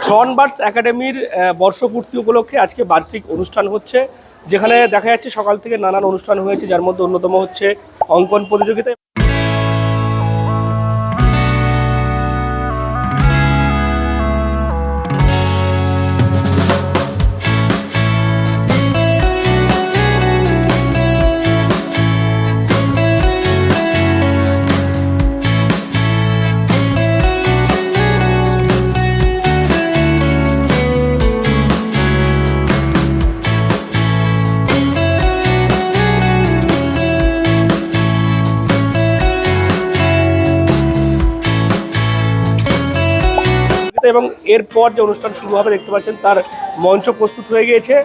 থর্নবার্ডস একাডেমির বর্ষপূর্তি উপলক্ষে আজকে বার্ষিক অনুষ্ঠান হচ্ছে, যেখানে দেখা যাচ্ছে সকাল থেকে নানান অনুষ্ঠান হয়েছে, যার মধ্যে অন্যতম হচ্ছে অঙ্কন প্রতিযোগিতা। এবং এরপর যে অনুষ্ঠান শুরু হবে দেখতে পাচ্ছেন তার মঞ্চ প্রস্তুত হয়ে গিয়েছে।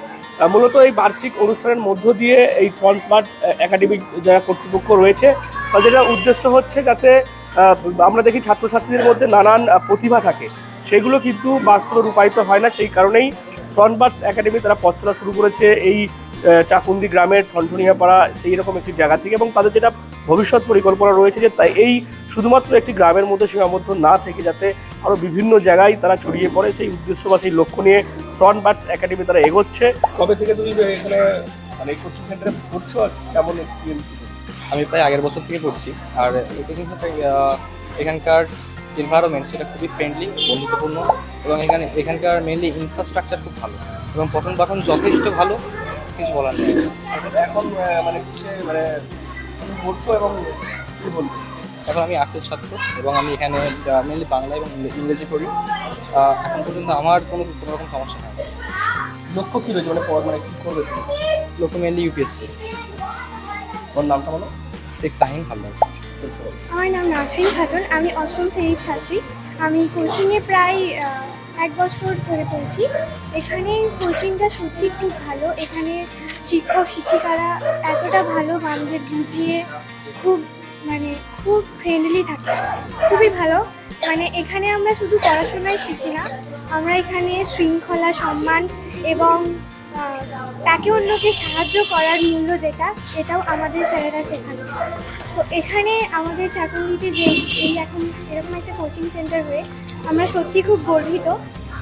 মূলত এই বার্ষিক অনুষ্ঠানের মধ্য দিয়ে এই থর্নবার্ড একাডেমিক যারা কর্তৃপক্ষ রয়েছে তাদের উদ্দেশ্য হচ্ছে যাতে আমরা দেখি ছাত্রছাত্রীদের মধ্যে নানান প্রতিভা থাকে, সেগুলো কিন্তু বাস্তবে রূপায়িত হয় না। সেই কারণেই থর্নবার্ডস একাডেমি তারা পথ চলা শুরু করেছে এই চাকুন্দি গ্রামের ঠনঠনিয়াপাড়া সেই রকম একটি জায়গা থেকে, এবং তাদের যেটা ভবিষ্যৎ পরিকল্পনা রয়েছে যে তাই এই শুধুমাত্র একটি গ্রামের মধ্যে সীমাবদ্ধ না থেকে যাতে আরও বিভিন্ন জায়গায় তারা ছড়িয়ে পড়ে, সেই উদ্দেশ্য বা সেই লক্ষ্য নিয়ে থর্নবার্ডস একাডেমি তারা এগোচ্ছে। কবে থেকে তুমি এখানে মানে কোচিং সেন্টারে পড়ছো আর কেমন এক্সপিরিয়েন্স? আমি প্রায় আগের বছর থেকে পড়ছি, আর এখানকার যে এনভায়রনমেন্ট সেটা খুবই ফ্রেন্ডলি, বন্ধুত্বপূর্ণ, এবং এখানকার মেনলি ইনফ্রাস্ট্রাকচার খুব ভালো এবং পঠন পাঠন যথেষ্ট ভালো, কিছু বলার নেই। এখন মানে কিসে মানে তুমি পড়ছো এবং কী বলবো? এখন আমি আর্টসের ছাত্র এবং আমি এখানে মেনলি বাংলা এবং ইংরেজি পড়ি। এখন পর্যন্ত আমার কোনো রকম সমস্যা নেই। লক্ষ্য কী রয়েছে মানে মানে কী করবে? লক্ষ্য মেনলি ইউপিএসসি। ওর নামটা বলো। শেখ শাহিন হালদার। আমার নাম নাসরিন খাতুন, আমি অষ্টম শ্রেণীর ছাত্রী। আমি কোচিংয়ে প্রায় 1 বছর ধরে পড়ছি। এখানে কোচিংটা সত্যি খুব ভালো। এখানে শিক্ষক শিক্ষিকারা এতটা ভালো, আমাদের বুঝিয়ে খুব খুব ফ্রেন্ডলি থাকে, খুবই ভালো। মানে এখানে আমরা শুধু পড়াশোনাই শিখি না, আমরা এখানে শৃঙ্খলা, সম্মান এবং তাকে অন্যকে সাহায্য করার মূল্য যেটা, এটাও আমাদের স্যারেরা শেখানো। তো এখানে আমাদের চাকুন্দিতে যে এই এখন এরকম একটা কোচিং সেন্টার হয়ে আমরা সত্যি খুব গর্বিত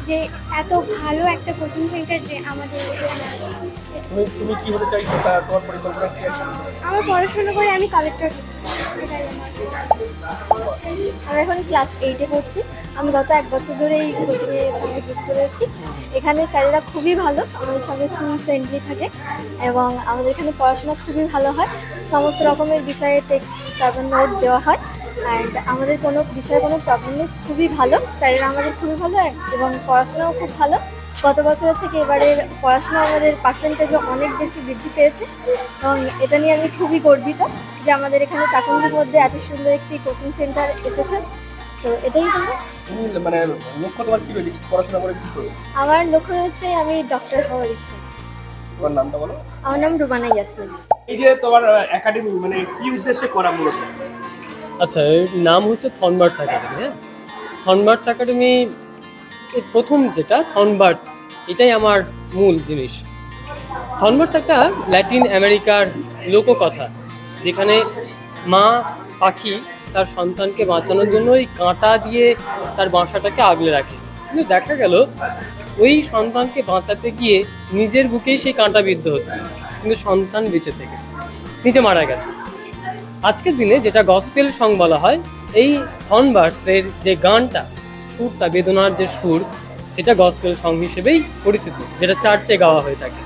যে এত ভালো একটা কোচিং সেন্টার যে আমাদের এখানে আছে। তুমি কি হতে চাইছো, তোমার পরিকল্পনা কি আছে? আমার পড়াশোনা করে আমি কালেক্টর হচ্ছি, এটাই আমার। আমি এখন ক্লাস 8-এ পড়ছি। আমি গত 1 বছর ধরে এই কোচিংয়ের সঙ্গে যুক্ত রয়েছি। এখানে স্যারেরা খুবই ভালো, আমাদের সঙ্গে খুবই ফ্রেন্ডলি থাকে এবং আমাদের এখানে পড়াশোনা খুবই ভালো হয়। সমস্ত রকমের বিষয়ে টেক্সট, তারপর নোট দেওয়া হয়, অ্যান্ড আমাদের কোনো বিষয়ে কোনো প্রবলেম নেই। খুবই ভালো, স্যারেরা আমাদের খুবই ভালো এবং পড়াশোনাও খুব ভালো। গত বছরের থেকে এবারের পড়াশোনা আমাদের পার্সেন্টেজও অনেক বেশি বৃদ্ধি পেয়েছে এবং এটা নিয়ে আমি খুবই গর্বিত যে আমাদের এখানে চাকুন্দির মধ্যে এত সুন্দর একটি কোচিং সেন্টার এসেছে। তো এটাই মানে লক্ষ্য তোমার কি রয়েছে, পড়াশোনা করে কি করবে? আমার লক্ষ্য রয়েছে, আমি ডক্টর হওয়ার ইচ্ছা। তোমার নামটা বলো। আমার নাম রুবানা ইয়াসমিন। এই যে তোমার একাডেমি মানে কি উদ্দেশ্যে করা মূলত? আচ্ছা, এর নাম হচ্ছে থর্নবার্ডস একাডেমি। হ্যাঁ, থর্নবার্ডস একাডেমি এর প্রথম যেটা থর্নবার্ডস, এটাই আমার মূল জিনিস। থর্নবার্ডস একটা ল্যাটিন আমেরিকার লোককথা, যেখানে মা পাখি তার সন্তানকে বাঁচানোর জন্য ওই কাঁটা দিয়ে তার বাসাটাকে আগলে রাখে, কিন্তু দেখা গেল ওই সন্তানকে বাঁচাতে গিয়ে নিজের বুকেই সেই কাঁটা বিদ্ধ হচ্ছে, কিন্তু সন্তান বেঁচে থেকেছে, নিজে মারা গেছে। আজকের দিনে যেটা গসপেল সং বলা হয়, এই থর্নবার্ডসের যে গানটা, সুরটা, বেদনার যে সুর, সেটা গসপেল সং হিসেবেই পরিচিত, যেটা চার্চে গাওয়া হয়ে থাকে।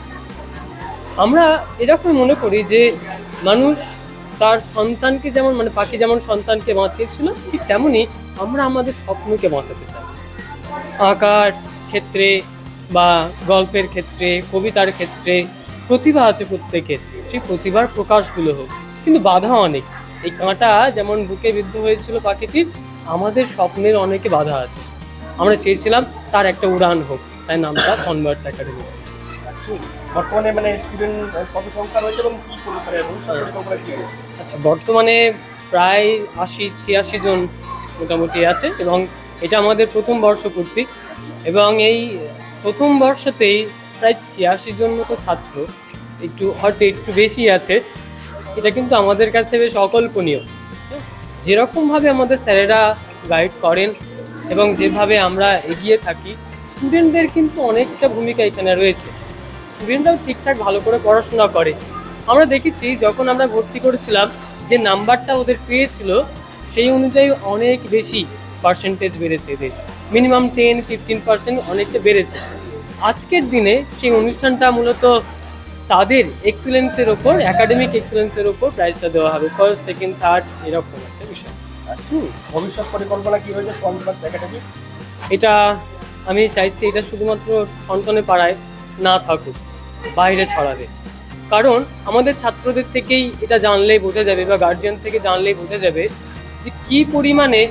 আমরা এরকম মনে করি যে মানুষ তার সন্তানকে যেমন মানে পাখি যেমন সন্তানকে বাঁচিয়েছিল, ঠিক তেমনই আমরা আমাদের স্বপ্নকে বাঁচাতে চাই। আঁকার ক্ষেত্রে বা গল্পের ক্ষেত্রে, কবিতার ক্ষেত্রে প্রতিভা আছে প্রত্যেকের, সেই প্রতিভার প্রকাশগুলো হোক, কিন্তু বাধা অনেক। এই কাঁটা যেমন বুকে বিদ্ধ হয়েছিল পাখিটির, আমাদের স্বপ্নের অনেকে বাধা আছে। আমরা চেয়েছিলাম তার একটা উড়ান হোক, তাই নামটা থর্নবার্ডস একাডেমি। বর্তমানে মানে স্টুডেন্ট কত সংখ্যা রয়েছে এবং কি পরিকল্পনা কি রয়েছে? আচ্ছা, বর্তমানে প্রায় 80-86 জন মোটামুটি আছে এবং এটা আমাদের প্রথম বর্ষপূর্তি, এবং এই প্রথম বর্ষতেই প্রায় 86 জন মতো ছাত্র, হয়তো একটু বেশি আছে। এটা কিন্তু আমাদের কাছে বেশ অকল্পনীয়। যেরকমভাবে আমাদের স্যারেরা গাইড করেন এবং যেভাবে আমরা এগিয়ে থাকি, স্টুডেন্টদের কিন্তু অনেকটা ভূমিকা এখানে রয়েছে। স্টুডেন্টরাও ঠিকঠাক ভালো করে পড়াশোনা করে। আমরা দেখেছি যখন আমরা ভর্তি করেছিলাম যে নাম্বারটা ওদের পেয়েছিল সেই অনুযায়ী অনেক বেশি পার্সেন্টেজ বেড়েছে এদের, মিনিমাম 10-15% অনেকটা বেড়েছে। আজকের দিনে সেই অনুষ্ঠানটা মূলত তাদের এক্সেলেন্সের ওপর, একাডেমিক এক্সেলেন্সের ওপর প্রাইজটা দেওয়া হবে, ফার্স্ট, সেকেন্ড, থার্ড এরকম একটা বিষয়। ভবিষ্যৎ পরিকল্পনা কি হয়েছে টনবার্স একাডেমি? এটা আমি চাইছি এটা শুধুমাত্র ঠনঠনে পাড়ায় না থাকুক, বাইরে ছড়াবে। কারণ আমাদের ছাত্রদের থেকেই এটা জানলেই বোঝা যাবে বা গার্জিয়ান থেকে জানলেই বোঝা যাবে যে কী পরিমাণে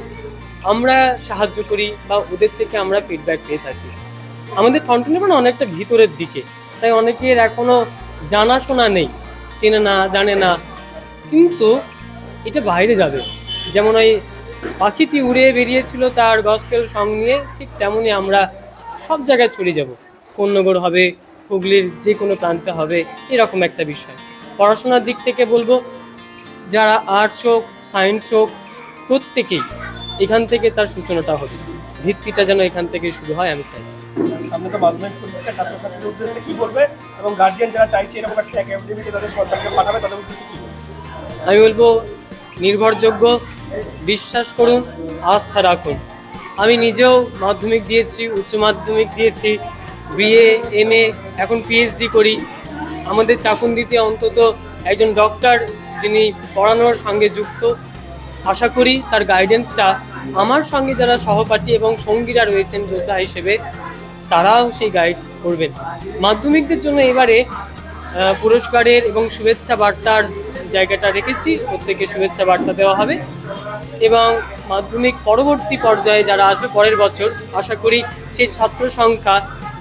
আমরা সাহায্য করি বা ওদের থেকে আমরা ফিডব্যাক পেয়ে থাকি। আমাদের ঠনঠনে পাড়া অনেকটা ভিতরের দিকে, তাই অনেকের এখনো জানাশোনা নেই, চেনে না, জানে না, কিন্তু এটা বাইরে যাবে। যেমন ওই পাখিটি উড়ে বেরিয়েছিল তার গসপেল সং নিয়ে, ঠিক তেমনই আমরা সব জায়গায় ছড়িয়ে যাব। কোন্নগর হবে, হুগলির যে কোনো প্রান্তে হবে, এরকম একটা বিষয়। পড়াশোনার দিক থেকে বলবো যারা আর্টস হোক, সায়েন্স হোক, প্রত্যেকেই এখান থেকে তার সূচনাটা হবে, ভিত্তিটা যেন এখান থেকে শুরু হয় আমি চাই। সামনে তো মাধ্যমিক পরীক্ষা, ছাত্রছাত্রীদের উদ্দেশ্যে কি বলবে এবং গার্জিয়ান যারা চাইছে এরকম একটা একাডেমিতে তাদের সন্তানকে পাঠাবে তাদের উদ্দেশ্যে কি বলবে? আমি বলবো নির্ভরযোগ্য, বিশ্বাস করুন, আস্থা রাখুন। আমি নিজেও মাধ্যমিক দিয়েছি, উচ্চ মাধ্যমিক দিয়েছি, বিএ, এমএ, এখন পিএইচডি করি। আমাদের চাকুন্দিতে অন্তত একজন ডক্টর যিনি পড়ানোর সঙ্গে যুক্ত। আশা করি তার গাইডেন্সটা আমার সঙ্গে যারা সহপাঠী এবং সঙ্গীরা রয়েছেন যোদ্ধা হিসেবে তারাও সেই গাইড করবেন। মাধ্যমিকদের জন্য এবারে পুরস্কারের এবং শুভেচ্ছা বার্তার জায়গাটা রেখেছি, প্রত্যেকে শুভেচ্ছা বার্তা দেওয়া হবে এবং মাধ্যমিক পরবর্তী পর্যায়ে যারা আসবে পরের বছর, আশা করি সেই ছাত্র সংখ্যা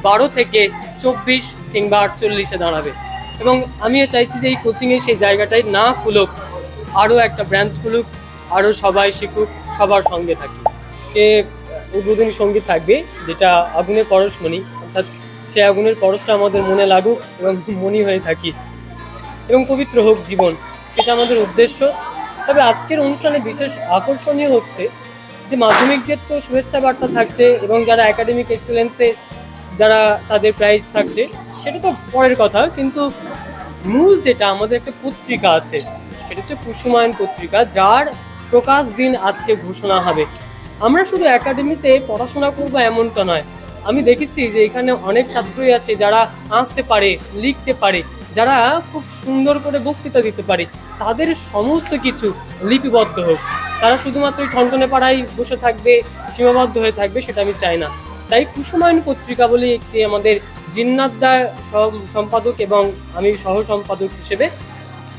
12 থেকে 24 কিংবা 48-এ দাঁড়াবে। এবং আমিও চাইছি যে এই কোচিংয়ে সেই জায়গাটাই না খুলুক, আরও একটা ব্রাঞ্চ খুলুক, আরও সবাই শিখুক, সবার সঙ্গে থাকি। এ উদ্বোধনী সঙ্গীত থাকবে যেটা আগুনের পরশমণি, অর্থাৎ সে আগুনের পরশটা আমাদের মনে লাগুক এবং মনি হয়ে থাকি এবং পবিত্র হোক জীবন, সেটা আমাদের উদ্দেশ্য। তবে আজকের অনুষ্ঠানে বিশেষ আকর্ষণীয় হচ্ছে যে মাধ্যমিকদের তো শুভেচ্ছা বার্তা থাকছে এবং যারা একাডেমিক এক্সেলেন্সে যারা তাদের প্রাইজ থাকছে সেটা তো পরের কথা, কিন্তু মূল যেটা আমাদের একটা পত্রিকা আছে সেটা হচ্ছে কুসুমায়ন পত্রিকা, যার প্রকাশ দিন আজকে ঘোষণা হবে। আমরা শুধু একাডেমিতে পড়াশোনা করবো এমনটা নয়, আমি দেখেছি যে এখানে অনেক ছাত্রই আছে যারা আঁকতে পারে, লিখতে পারে, যারা খুব সুন্দর করে বক্তৃতা দিতে পারে, তাদের সমস্ত কিছু লিপিবদ্ধ হোক। তারা শুধুমাত্র ঠনঠনে পাড়ায় বসে থাকবে, সীমাবদ্ধ হয়ে থাকবে, সেটা আমি চাই না। তাই কুসুমায়ন পত্রিকা বলে একটি আমাদের জিন্নাতদা সম্পাদক এবং আমি সহ সম্পাদক হিসেবে,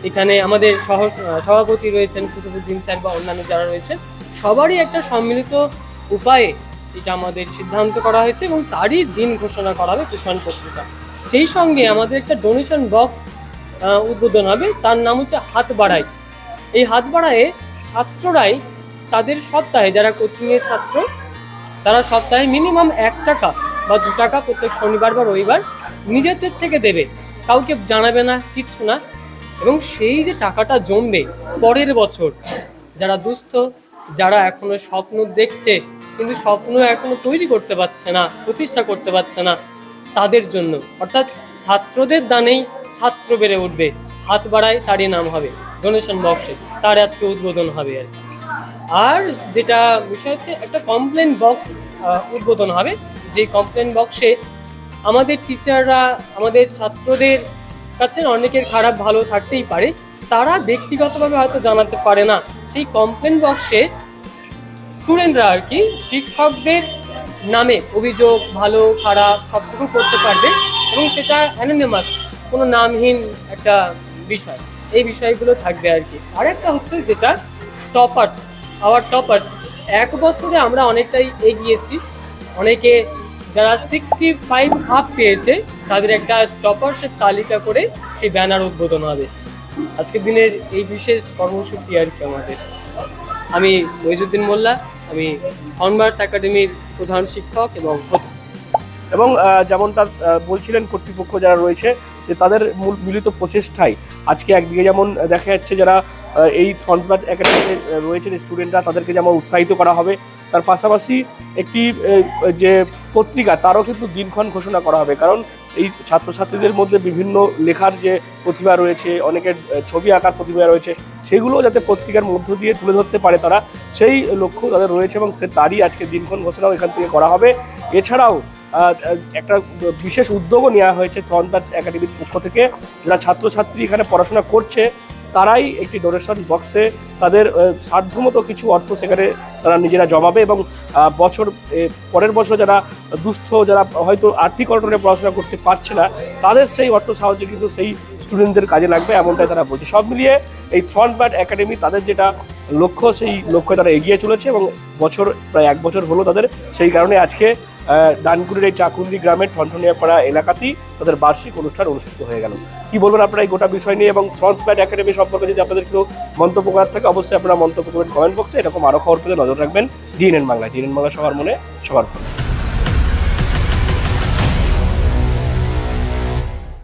এখানে আমাদের সভাপতি রয়েছেন কুতুবুদ্দিন স্যার বা অন্যান্য যারা রয়েছে, সবারই একটা সম্মিলিত উপায়ে এটা আমাদের সিদ্ধান্ত করা হয়েছে এবং তারই দিন ঘোষণা করা হবে কুসুমায়ন পত্রিকা। সেই সঙ্গে আমাদের একটা ডোনেশন বক্স উদ্বোধন হবে, তার নাম হচ্ছে হাত বাড়াই। এই হাত বাড়ায়ে ছাত্ররাই তাদের সপ্তাহে, যারা কোচিংয়ের ছাত্র তারা সপ্তাহে মিনিমাম 1 টাকা বা 2 টাকা প্রত্যেক শনিবার বা রবিবার নিজেদের থেকে দেবে, কাউকে জানাবে না, কিচ্ছু না। এবং সেই যে টাকাটা জমবে পরের বছর যারা দুস্থ, যারা এখনো স্বপ্ন দেখছে কিন্তু স্বপ্ন এখনো তৈরি করতে পারছে না, প্রতিষ্ঠা করতে পারছে না, তাদের জন্য, অর্থাৎ ছাত্রদের দানেই ছাত্র বেড়ে উঠবে। হাত বাড়ায় তারই নাম হবে ডোনেশন বক্সে, তার আজকে উদ্বোধন হবে আর কি। আর যেটা বিষয় হচ্ছে একটা কমপ্লেন বক্স উদ্বোধন হবে, যেই কমপ্লেন বক্সে আমাদের টিচাররা, আমাদের ছাত্রদের কাছে অনেকের খারাপ ভালো থাকতেই পারে, তারা ব্যক্তিগতভাবে হয়তো জানাতে পারে না, সেই কমপ্লেন বক্সে স্টুডেন্টরা আর কি শিক্ষকদের নামে অভিযোগ ভালো খারাপ সবটুকু করতে পারবে এবং সেটা অ্যানোনিমাস, কোনো নামহীন একটা বিষয়, এই বিষয়গুলো থাকবে আর কি। আরেকটা হচ্ছে যেটা টপার্স, আওয়ার টপার্স, 1 বছরে আমরা অনেকটাই এগিয়েছি, অনেকে যারা 65 আপ পেয়েছে তাদের একটা টপার্সের তালিকা করে সেই ব্যানার উদ্বোধন হবে আজকের দিনের এই বিশেষ কর্মসূচি আর কি আমাদের। আমি মইজুদ্দিন মোল্লা, আমি থনবার্স একাডেমির প্রধান শিক্ষক এবং যেমনটা বলছিলেন কর্তৃপক্ষ যারা রয়েছে যে তাদের মূল মিলিত প্রচেষ্টায় আজকে একদিকে যেমন দেখা যাচ্ছে যারা এই থর্নবার্ড একাডেমিতে রয়েছেন স্টুডেন্টরা, তাদেরকে যেমন উৎসাহিত করা হবে, তার পাশাপাশি একটি যে পত্রিকা তারও কিন্তু দিনক্ষণ ঘোষণা করা হবে। কারণ এই ছাত্রছাত্রীদের মধ্যে বিভিন্ন লেখার যে প্রতিভা রয়েছে, অনেকের ছবি আঁকার প্রতিভা রয়েছে, সেগুলো যাতে পত্রিকার মধ্য দিয়ে তুলে ধরতে পারে তারা, সেই লক্ষ্য তাদের রয়েছে এবং তারই আজকে দিনক্ষণ ঘোষণাও এখান থেকে করা হবে। এছাড়াও একটা বিশেষ উদ্যোগও নেওয়া হয়েছে থর্নবার্ড একাডেমির পক্ষ থেকে। যারা ছাত্রছাত্রী এখানে পড়াশোনা করছে তারাই একটি ডোনেশন বক্সে তাদের সাধ্যমতো কিছু অর্থ সেখানে তারা নিজেরা জমাবে এবং পরের বছর যারা দুস্থ, যারা হয়তো আর্থিক অনটনে পড়াশোনা করতে পারছে না, তাদের সেই অর্থ সাহায্য কিন্তু সেই স্টুডেন্টদের কাজে লাগবে, এমনটাই তারা বলছে। সব মিলিয়ে এই থর্নবার্ড একাডেমি তাদের যেটা লক্ষ্য, সেই লক্ষ্যে তারা এগিয়ে চলেছে এবং প্রায় 1 বছর হলো তাদের। সেই কারণে আজকে ডানকুনির এই চাকুন্দি গ্রামের ঠনঠনিয়াপাড়া এলাকাতেই তাদের বার্ষিক অনুষ্ঠান অনুষ্ঠিত হয়ে গেল। কি বলবেন আপনারা এই গোটা বিষয় নিয়ে, এবং থর্নবার্ড একাডেমি সম্পর্কে যদি আপনাদের কেউ মন্তব্য করার থাকে অবশ্যই আপনারা মন্তব্য করবেন কমেন্ট বক্সে। এরকম আরও খবর পেতে নজর রাখবেন ডিএনএন বাংলায়। ডিএনএন বাংলা সবার মনে সবার